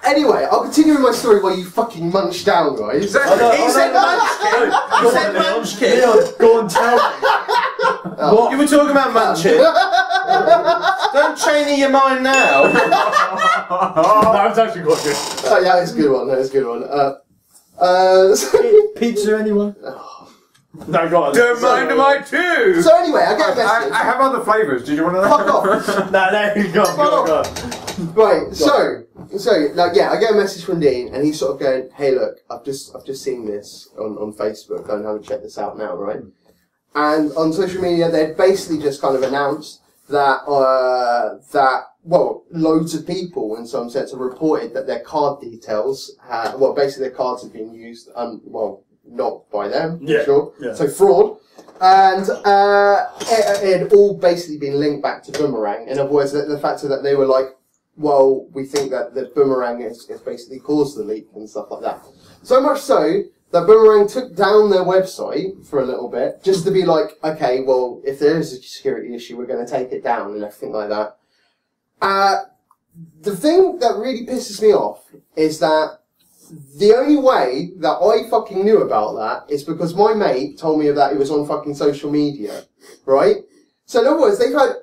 Anyway, I'll continue with my story while you fucking munch down, guys. He said Munchkin. He said Munchkin. Go on, tell me. What? You were talking about Munchkin. Don't Chaney your mind now. That was actually quite good. Oh, yeah, it's a good one. That is a good one. Pizza, anyone? No, go on. Don't mind mine too. So anyway, I get a message. I have other flavours. Did you want to know? Fuck off. No, go on. Right, so I get a message from Dean, and he's sort of going, "Hey, look, I've just seen this on Facebook. Go and have a check this out now, right?" And on social media, they'd basically just kind of announced that loads of people, in some sense, have reported that their card details, basically their cards have been used, not by them, sure. Yeah. So fraud. And it had all basically been linked back to Boomerang. In other words, the fact that they were like, well, we think that the Boomerang has basically caused the leak and stuff like that. So much so that Boomerang took down their website for a little bit, just to be like, okay, well, if there is a security issue, we're going to take it down and everything like that. The thing that really pisses me off is that the only way that I fucking knew about that is because my mate told me that it was on fucking social media, right? So in other words, they've had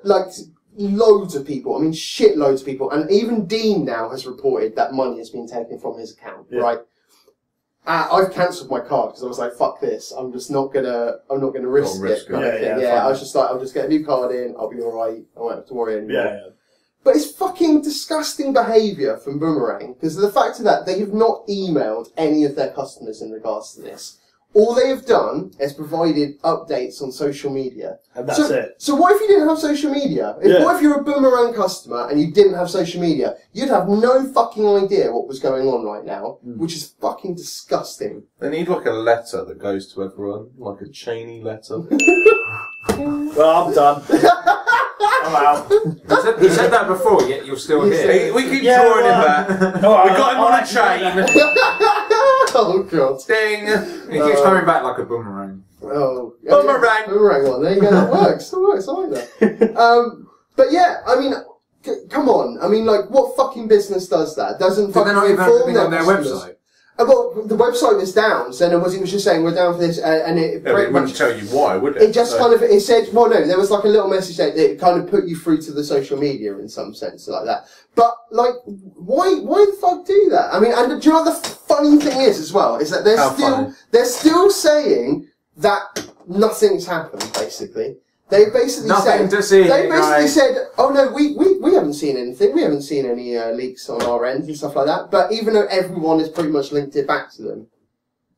loads of people, shitloads of people, and even Dean now has reported that money has been taken from his account, right? I've cancelled my card because I was like, "Fuck this! I'm not gonna risk it." I was just like, "I'll just get a new card in. I'll be all right. I won't have to worry anymore." Yeah. But it's fucking disgusting behaviour from Boomerang because of the fact of that they have not emailed any of their customers in regards to this. All they have done is provided updates on social media. And that's it. So what if you didn't have social media? What if you're a Boomerang customer and you didn't have social media? You'd have no fucking idea what was going on right now, which is fucking disgusting. They need like a letter that goes to everyone, like a Chaney letter. Well, I'm done. I'm out. You said that before, yet you're still here. We keep drawing him back. We got him on a chain. Oh god. Ding. He keeps coming back like a boomerang. Oh. Boomerang. Boomerang one. There you go. That works. It works. I like that. But yeah, I mean, come on. I mean, like, what fucking business does that? Doesn't But they're not fucking even inform their on their customers. website. Well, the website was down, so it was just saying we're down for this, and it Yeah, it wouldn't tell you why, would it? It just kind of, it said, well no, there was like a little message that it kind of put you through to the social media in some sense, like that. But, like, why the fuck do that? I mean, and do you know what the funny thing is as well, is that they're still saying that nothing's happened, basically. They basically said, oh no, we haven't seen anything. We haven't seen any leaks on our end and stuff like that. But even though everyone has pretty much linked it back to them,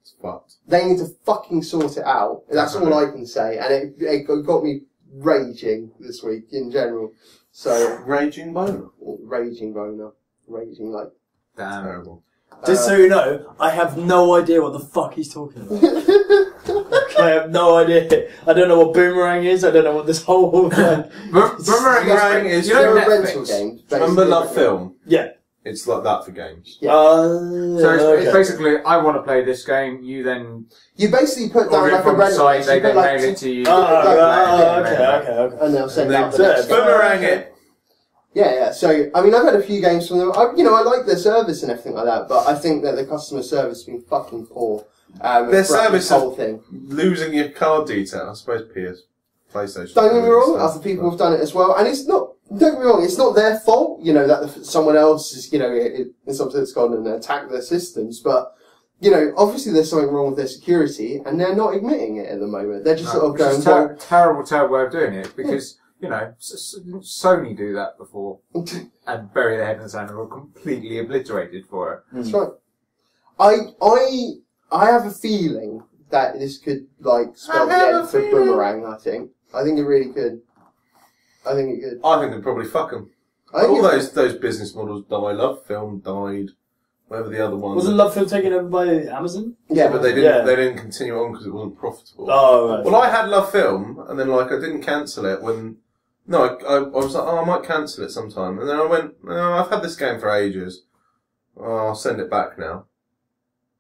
it's fucked. They need to fucking sort it out. That's all I can say. And it got me raging this week in general. So raging boner. Raging boner. Raging like damn. Terrible. Just so you know, I have no idea what the fuck he's talking about. I have no idea. I don't know what Boomerang is. I don't know what this whole thing. Boomerang is a rental game. Remember Love Film? Yeah. It's like that for games. Yeah. So it's basically, I want to play this game. You basically put down like a rental rental. site. They then mail it to you. Okay. And they'll send out the next Boomerang it. Yeah. So, I mean, I've had a few games from them. I like their service and everything like that, but I think that the customer service has been fucking poor. Their service whole thing. Losing your card detail. I suppose PlayStation. Don't get me wrong, other people have done it as well, and it's not. Don't get me wrong, it's not their fault. You know that someone else is, in some sense, gone and attacked their systems, but. Obviously there's something wrong with their security, and they're not admitting it at the moment. They're just sort of going, terrible way of doing it, because, Sony do that before, and bury their head in the sand and were completely obliterated for it. That's right. I have a feeling that this could, spell the end for Boomerang, I think it really could. I think it could. I think they'd probably fuck them. All those business models die. Love Film died. Whatever the other one. Wasn't Love Film taken over by Amazon? Yeah, but they didn't continue on because it wasn't profitable. Oh, right. Well, I had Love Film, and then I didn't cancel it when. No, I was like, I might cancel it sometime, and then I went, I've had this game for ages. Oh, I'll send it back now.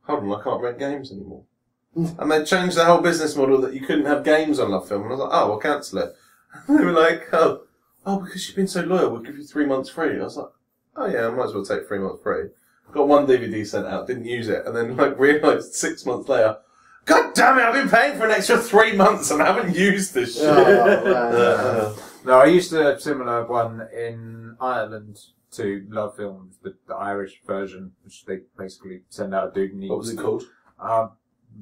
Hold on, I can't rent games anymore. And they changed the whole business model that you couldn't have games on Love Film, and I was like, oh, I'll cancel it. And they were like, oh, because you've been so loyal, we'll give you 3 months free. I was like, oh yeah, I might as well take 3 months free. Got one DVD sent out, didn't use it, and then realised 6 months later, God damn it, I've been paying for an extra 3 months and I haven't used this shit. No, I used a similar one in Ireland to Love Films, the Irish version, which they basically send out a dude and what was it called?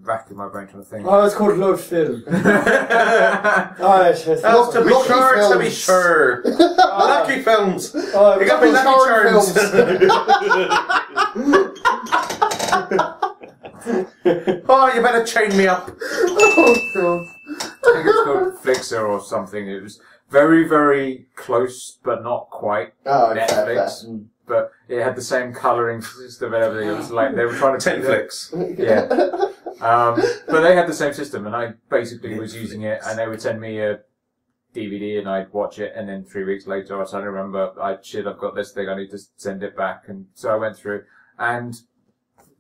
Racking my brain trying to think. Oh, it's called Love Film. To be sure. Lucky Films. You got me Lucky Charms. Oh, you better chain me up. Oh, God. I think it's called Flixer or something. It was very, very close, but not quite Netflix. Fair. But it had the same colouring system and everything. It was like they were trying to... 10 flicks. Yeah. But they had the same system, and I basically was using it, and they would send me a DVD, and I'd watch it, and then 3 weeks later, I suddenly remember, I've got this thing, I need to send it back, and so I went through, and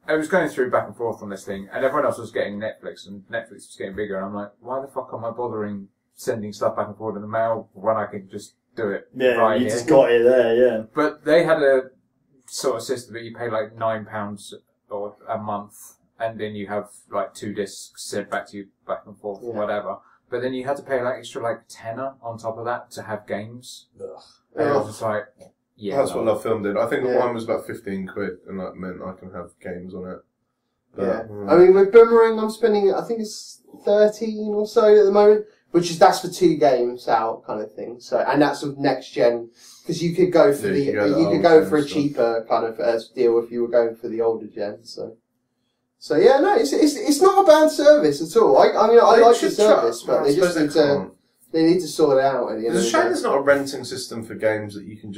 I was going through back and forth on this thing, and everyone else was getting Netflix, and Netflix was getting bigger, and I'm like, why the fuck am I bothering sending stuff back and forth in the mail when I can just do it right you here? just got it there, yeah. But they had a sort of system that you pay like £9 or a month, and then you have like 2 discs sent back to you back and forth or whatever. But then you had to pay like extra tenner on top of that to have games. Ugh. And I was just like, yeah. That's what Love Film did. I think mine was about 15 quid, and that meant I can have games on it. But, Yeah. I mean, with Boomerang, I'm spending, I think it's 13 or so at the moment, that's for 2 games out kind of thing. So, and that's with next gen, because you could go for you could go for a cheaper kind of deal if you were going for the older gen. So yeah, no, it's not a bad service at all. I mean, I like the service, but they just need to sort it out. It's a shame there's not a renting system for games that you could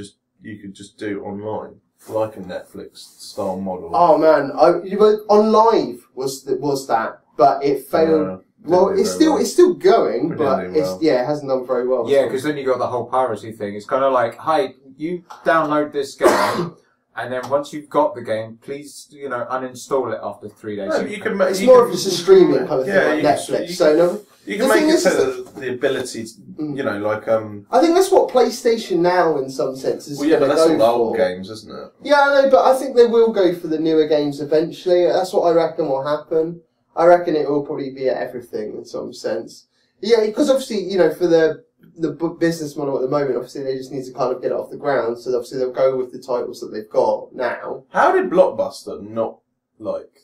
just do online, like a Netflix style model. Oh man, on Live was that, but it failed. Well, it's still going, but it hasn't done very well. Yeah, because then you got the whole piracy thing. It's kind of like, hi, you download this game, and then once you've got the game, please, uninstall it after 3 days. No, it's more of just a streaming kind of thing, like Netflix. You can make it so that the ability, to, I think that's what PlayStation Now, in some senses, but that's all the old games, isn't it? Yeah, I know, but I think they will go for the newer games eventually. That's what I reckon will happen. I reckon it will probably be at everything in some sense. Yeah, because obviously, for the business model at the moment, obviously they just need to kind of get it off the ground. So obviously they'll go with the titles that they've got now. How did Blockbuster not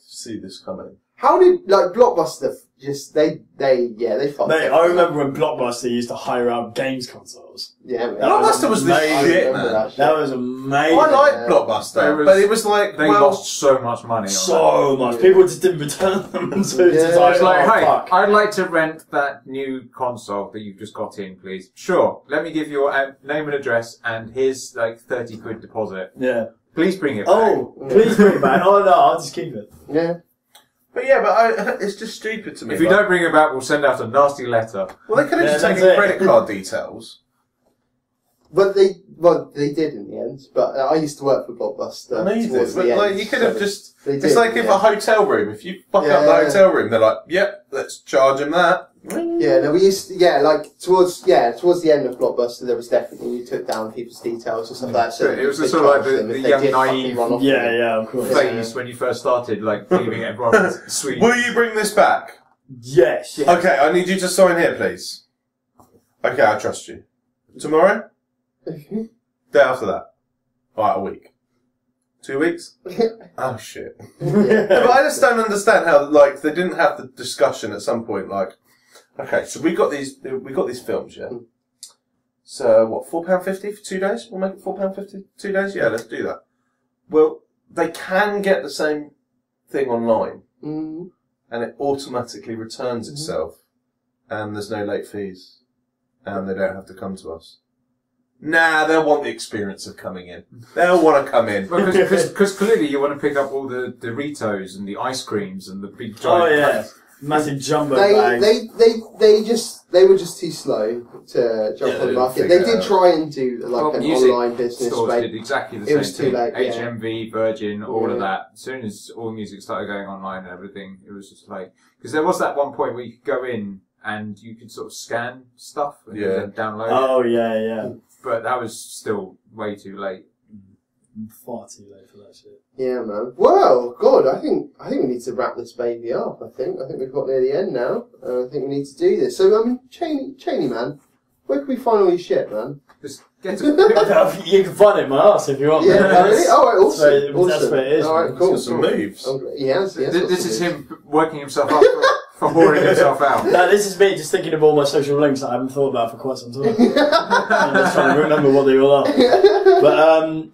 see this coming? How did Blockbuster just they fucked. Mate, I remember when Blockbuster used to hire out games consoles. Yeah, mate. Blockbuster was the shit, man. That was amazing. I liked Blockbuster, but it was like they lost so much money. So much. People just didn't return them. So it's like, hey, fuck. I'd like to rent that new console that you've just got in, please. Sure. Let me give you your name and address, and here's like 30 quid deposit. Yeah. Please bring it back. Oh, please bring it back. Oh no, I'll just keep it. Yeah. But yeah, it's just stupid to me. If you don't bring it back, we'll send out a nasty letter. Well, they could have just taken credit card details. But they did in the end. But I used to work for Blockbuster. I know you did, but you could have just. It's like if a hotel room, if you fuck up the hotel room, they're like, "Yep, let's charge him that." Yeah, no, we used to, towards the end of Blockbuster, there was definitely, you took down people's details or something like that. So it was sort of like the young naive of course. phase when you first started, like leaving everyone sweet. Will you bring this back? Yes. Okay, I need you to sign here, please. Okay, I trust you. Tomorrow? Day after that? Alright, a week. 2 weeks? Oh shit. Yeah. But I just don't understand how, they didn't have the discussion at some point, okay, so we got these films, yeah? So, what, £4.50 for 2 days? We'll make it £4.50 2 days? Yeah, let's do that. Well, they can get the same thing online, and it automatically returns itself, and there's no late fees, and they don't have to come to us. Nah, they'll want the experience of coming in. They'll want to come in. Because clearly you want to pick up all the Doritos and the ice creams and the big giant massive jumbo bags. They were just too slow to jump on the market. They did try and do an online business, stores did exactly the same was too thing. late. HMV, Virgin, all of that. As soon as all the music started going online and everything, it was just like, because there was that one point where you could go in and you could sort of scan stuff and then download it. Oh yeah. But that was still way too late. Far too late for that shit. Yeah, man. Well, God, I think we need to wrap this baby up. I think we've got near the end now. I think we need to do this. So, I mean, Chaney, man, where can we find all your shit, man? Just get to You can find it in my ass if you want. Yeah, really? All right, awesome. That's where it is. All right, cool. Some moves. Yes. This is him working himself up for whoring himself out. No, this is me just thinking of all my social links that I haven't thought about for quite some time. I'm just trying to remember what they all are. But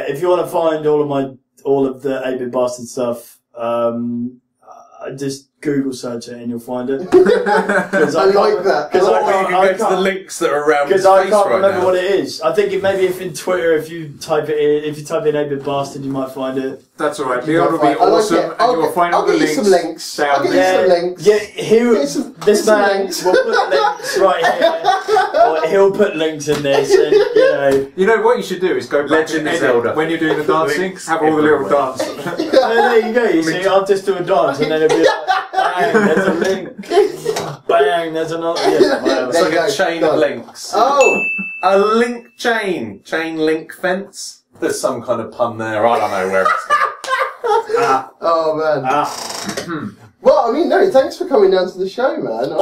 if you want to find all of the 8-Bit Bastard stuff, just Google search it and you'll find it. I like that. Because you can go to the links that are around his face right now. Because I can't remember what it is. I think if in Twitter, if you type in 8-Bit Bastard, you might find it. That's alright. Leon will be awesome, and you'll find all the links. I'll get you some links. I'll get you some links. Yeah, this man will put links right here. Or he'll put links in this, and You know what you should do is go back Legend and of Zelda. when you're doing the dancing, have all the little dance. There you go. You see, I'll just do a dance, and then it'll be like, bang, there's a link. Bang, there's another. Yeah, it's like a chain of links. Oh, a link chain link fence. There's some kind of pun there. I don't know where it's Oh man. Well, I mean, no, thanks for coming down to the show, man. It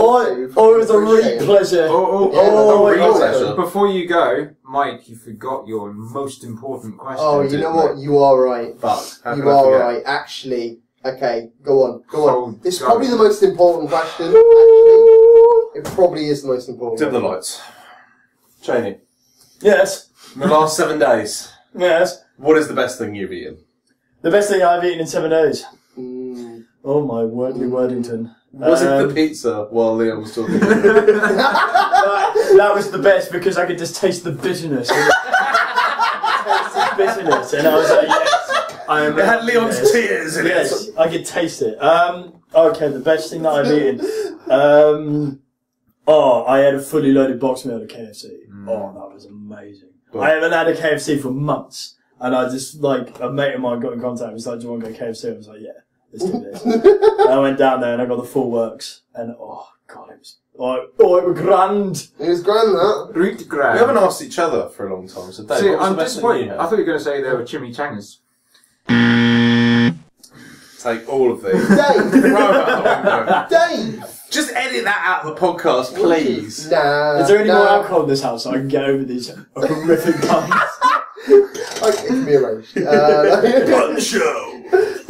was a real pleasure. Pleasure. Before you go, Mike, you forgot your most important question. Oh, you know what? You are right. Fuck. You are right. Actually, Okay, go on. Oh, This is God. probably the most important question, actually. It probably is the most important. Dim the one. lights. Chaney, Yes. in the last 7 days, Yes. what is the best thing you've eaten? The best thing I've eaten in 7 days. Mm. Oh my wordly Wordington. Was it the pizza while Liam was talking? That was the best because I could just taste the bitterness. Taste the bitterness, and I was like, yes, I am. It had Leon's tears in it. Yes, I could taste it. Okay, the best thing that I've eaten. I had a fully loaded box meal at KFC. Oh, that was amazing. Well, I haven't had a KFC for months, and I just a mate of mine got in contact. He was like, "Do you want to go KFC?" I was like, "Yeah, let's do this." And I went down there and I got the full works, and oh god, it was it was grand. It was grand, that. Root grand. we haven't asked each other for a long time, so Dave, See, what was I'm the best thing disappointed. you I had? thought you were going to say they were chimichangas. Take all of these. Dave! Throw 'em out the window. Dave! Just edit that out of the podcast, please. Nah. Is there any more nah. alcohol in this house so I can get over these horrific puns? Okay, it can be arranged. On the show.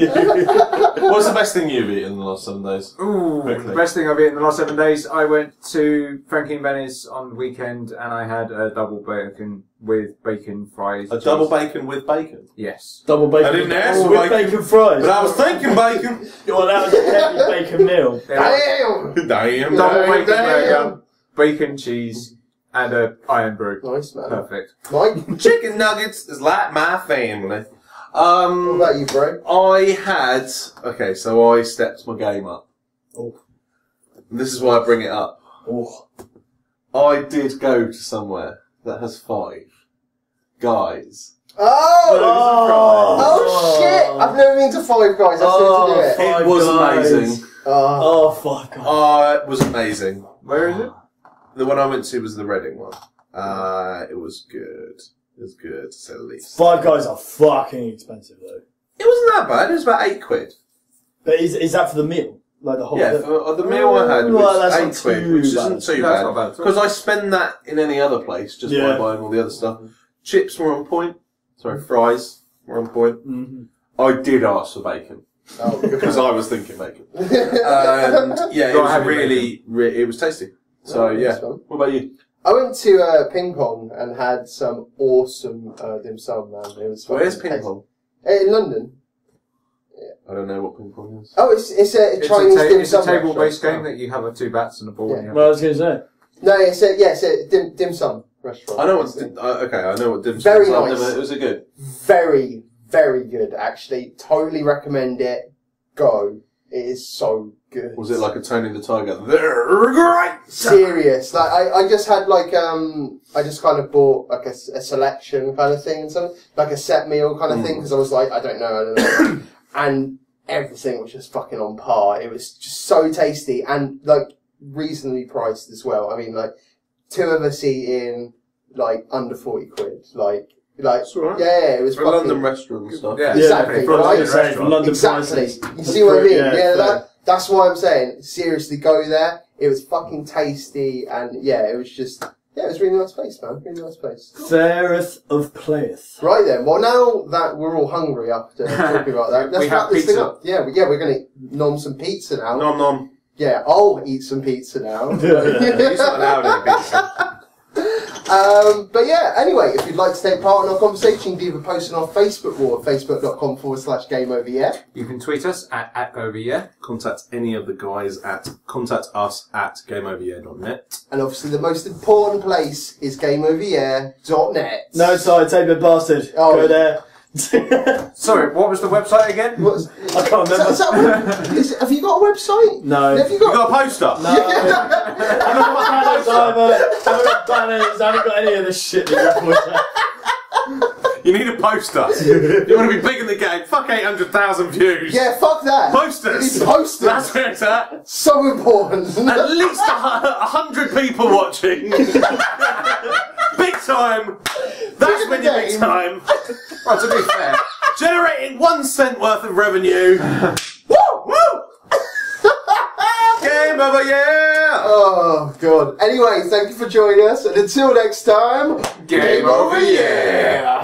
What's the best thing you've eaten in the last 7 days? Ooh, Quickly. the best thing I've eaten in the last 7 days. I went to Frankie and Benny's on the weekend and I had a double bacon with bacon fries. A double bacon with bacon. Yes. Double bacon. I didn't ask for with bacon. bacon fries. But I was thinking bacon. Well, that was a heavy bacon meal. Damn! Damn. Double bacon Damn. burger, bacon cheese, and a iron brew. Nice, man. Perfect. Mike, Chicken nuggets is like my family. what about you, bro? I had... Okay, so I stepped my game up. Oh. And this is why I bring it up. Oh. I did go to somewhere that has 5 guys. Oh, shit! I've never been to Five Guys. I still to do it. Five It was Guys. amazing. Oh, fuck off. It was amazing. Where is it? The one I went to was the Reading one. It was good. It was good, to say the least. Five Guys are fucking expensive, though. It wasn't that bad. It was about £8. But is that for the meal? Like the whole Yeah, thing? for the meal I had Well, was that's not £8, too which bad. isn't too That's not bad bad. at all. Because I spend that in any other place just Yeah. by buying all the other stuff. Chips were on point. Sorry, fries were on point. Mm-hmm. I did ask for bacon. Oh, good. Because I was thinking bacon. And yeah, it Gotta was have your really, it was tasty. So Oh, yeah. that's fun. What about you? I went to ping pong and had some awesome dim sum, man. It was Where's fucking ping tasty. pong? In London. I don't know what ping pong is. Oh, it's a It's Chinese dim it's sum a table-based restaurant. game that you have with 2 bats and a ball. Yeah. And you have Well, I was going to say. No, it's a dim sum restaurant. I know what. Okay, I know what dim sum Very is. I've nice. never- Was it good? Very, very good, actually. Totally recommend it. Go. It is so good. Was it like a Tony the Tiger? They're great. Serious? Like, I just had I just kind of bought like a selection kind of thing and something, like a set meal kind of thing, because I was like, I don't know. And everything was just fucking on par. It was just so tasty and like reasonably priced as well. I mean, like 2 of us eating like under 40 quid. Like, That's all right. yeah, it was For a fucking London restaurant and stuff. Yeah, Exactly, for a right? London Say, for restaurant. London exactly. prices. You see what I mean? Yeah, fair. that's why I'm saying seriously go there. It was fucking tasty and yeah, it was just it was a really nice place, man. Really nice place. Faireth of playeth. Right then. Well, now that we're all hungry after talking about that, let's We wrap have this thing pizza. up. Yeah, we're gonna nom some pizza now. Nom nom. Yeah, I'll eat some pizza now. He's not allowed any pizza. But yeah, anyway, if you'd like to take part in our conversation, you can either post on our Facebook wall at facebook.com/gameoveryear. You can tweet us at @GoVeryea. Contact any of the guys at contactus@gameoveryear.net. And obviously the most important place is gameoveryear.net. No, sorry, tape bastard. Oh. Go there. Sorry, what was the website again? What's, I can't remember. have you got a website? No. Have you You got? got a poster? No. I haven't got banners either. I haven't got banners. I haven't got any of this shit that you're pointing at. You need a poster. You want to be big in the game. Fuck 800,000 views. Yeah, fuck that. Posters. You need posters. That's where it's at. So important. At least 100 people watching. Big time. That's when you're big time. Well, to be fair, Generating 1 cent worth of revenue. Woo! Woo! Game over, yeah! Oh god. Anyway, thank you for joining us, and until next time, game over, yeah!